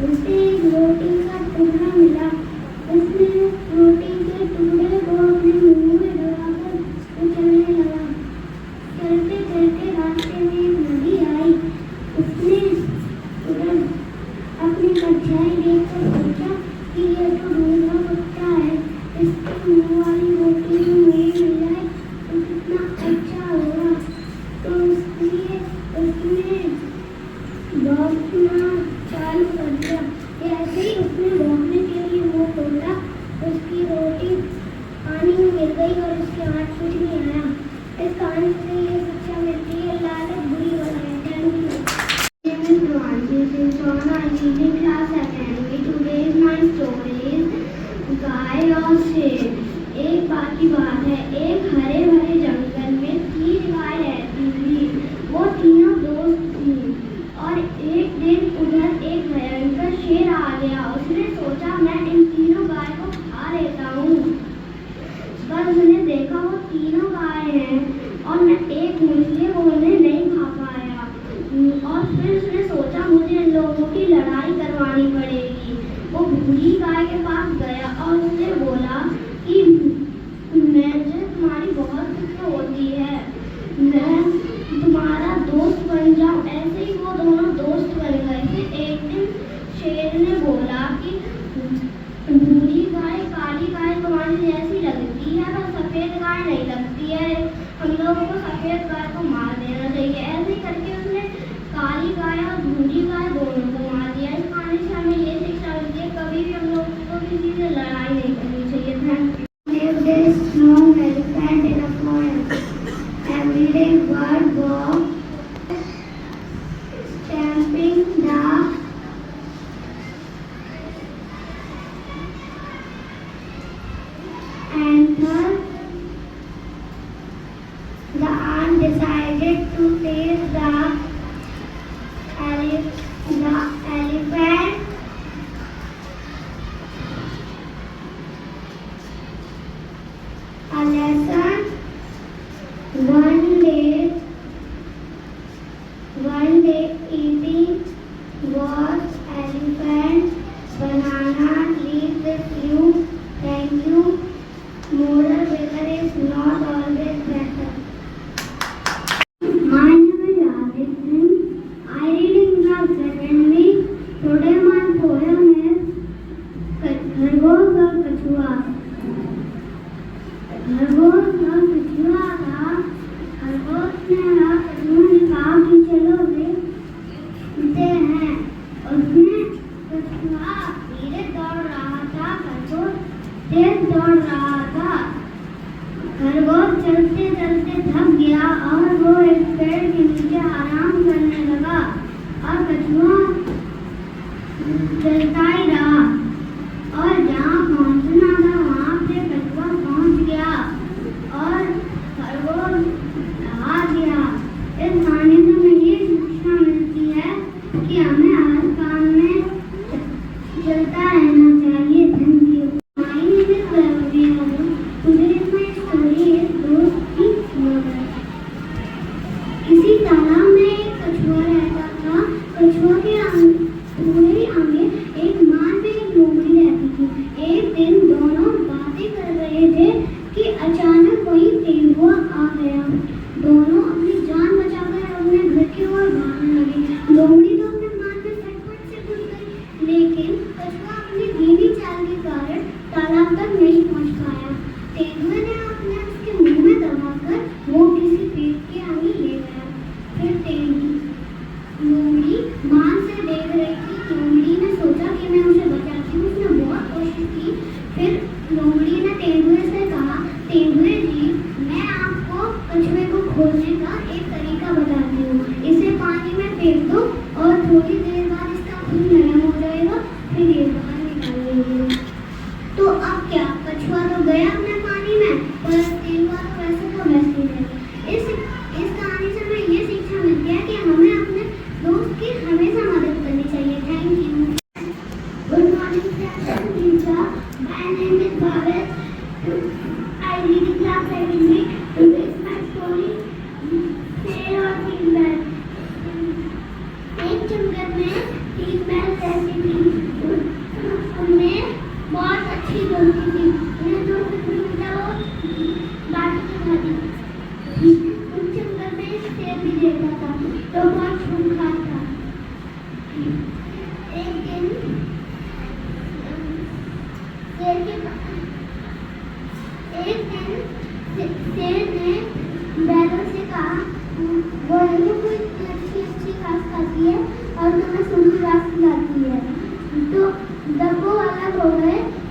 उसे एक रोटी का टुकड़ा मिला। उसने रोटी के टुकड़े को अपने मुंह में दबाकर उछलने लगा। चलते चलते रास्ते में एक नदी आई। उसने तुरंत अपनी परछाई देखकर सोचा कि यह तो ढूंढा कुत्ता है। इसकी मुंह वाली रोटी में मुझे मिल जाए तो कितना अच्छा होगा। तो इसलिए उसने भौंकना चालू कर दिया। जैसे ही उसने भौंकने के लिए मुंह खोला, उसकी रोटी पानी में गिर गई और उसके हाथ कुछ नहीं आया। इस कहानी से ये शिक्षा मिलती है, लालच बुरी बला है। Thank you. Class Academy. Today's my story is गाय और शेर। एक बात की बात है, एक हरे भरे जंगल में 3 गाय रहती थी। वो तीनों दोस्त थी और एक दिन उधर एक भयंकर शेर आ गया। उसने सोचा मैं इन तीनों गाय को खा लेता हूँ। पर उसने देखा वो तीनों गाय हैं और मैं एक हूँ, इसलिए वो उन्हें नहीं खा पाया। और फिर उसने सोचा मुझे इन लोगों की लड़ाई करवानी पड़ेगी। वो बूढ़ी गाय के पास गया और उसने बोला कि मुझे तुम्हारी बहुत फिक्र होती है, मैं तुम्हारा दोस्त बन जाऊं। ऐसे ही वो दोनों दोस्त बन गए। फिर एक दिन शेर ने बोला कि बूढ़ी गाय काली गाय तुम्हारी जैसी लगती है पर सफेद गाय नहीं लगती है, हम लोगों को सफेद गाय को मार देना चाहिए। ऐसे ही करके उसने काली गाय और बूढ़ी गाय दोनों को मार दिया। इस कहानी से हमें ये शिक्षा मिलती है, कभी भी हम लोगों को किसी से लड़ाई नहीं करनी चाहिए। Thank you. Lived a small elephant in a forest. Every day bird walked, stamping the anther. The aunt decided to taste the elephant a lesson. One day eating was elephant banana leaves with you. Thank you. Moral vigor is not always better. My name is Aditya. I read in class 2nd. Today my poem is खरगोश और कछुआ। खरगोश और कछुआ था। खरगोश ने कहा, कछुआ ने कहा कि चलो देखते हैं। उसने कछुआ धीरे दौड़ रहा था, खरगोश तेज दौड़ रहा था। खरगोश चलते चलते थक गया और वो एक पेड़ के नीचे आराम करने लगा और कछुआ चलता ही रहा और जहाँ पहुँचना था वहाँ पे कछुआ पहुँच गया और खरगोश आ गया। इस कहानी से हमें ये शिक्षा मिलती है कि हमें हर काम में चलता रहना चाहिए। Thank you. किसी तालाब में एक कछुआ रहता था। कछुआ के पूरे आगे एक माँ पे एक लोमड़ी रहती थी। एक दिन दोनों बातें कर रहे थे कि अचानक कोई तेंदुआ आ गया। दोनों अपनी जान बचाकर अपने घर की ओर भागने लगे। लोमड़ी तो अपने माँ पे फटफट से घुस गई, लेकिन कछुआ अपनी धीमी चाल के कारण तालाब तक नहीं पहुँच पाया। तेंदुए ने अपने उसके मुंह में दबाकर वो किसी पेड़ के आगे ले गया। फिर लोमड़ी माँ से देख रही थी। लोमड़ी ने सोचा कि मैं उसे बचाती हूँ। उसने बहुत कोशिश की। फिर लोमड़ी ने तेंदुए से कहा, तेंदुए जी, मैं आपको कछुए को खोजने का एक तरीका बताती हूँ। इसे पानी में फेंक दो और थोड़ी देर बाद इसका खून नरम हो जाएगा, फिर ये बाहर निकाल लेंगे। तो अब क्या, कछुआ तो गया अपने पानी में, पर तेंदुआ तो वैसे का वैसे ही रहेगा। इस कहानी से हमें ये शिक्षा मिलती है कि हमें अपने दोस्त की हमेशा मदद करनी चाहिए। Thank you. Good morning teacher, my name is Bhavesh. I read in class 7. Today is my story, शेर और 3 बैल। एक जंगल में 3 बैल रहते थे। ये कोई इतनी अच्छी अच्छी घास खाती है और तुम्हें सूखी घास खिलाती है। तो डब्बू अलग हो गए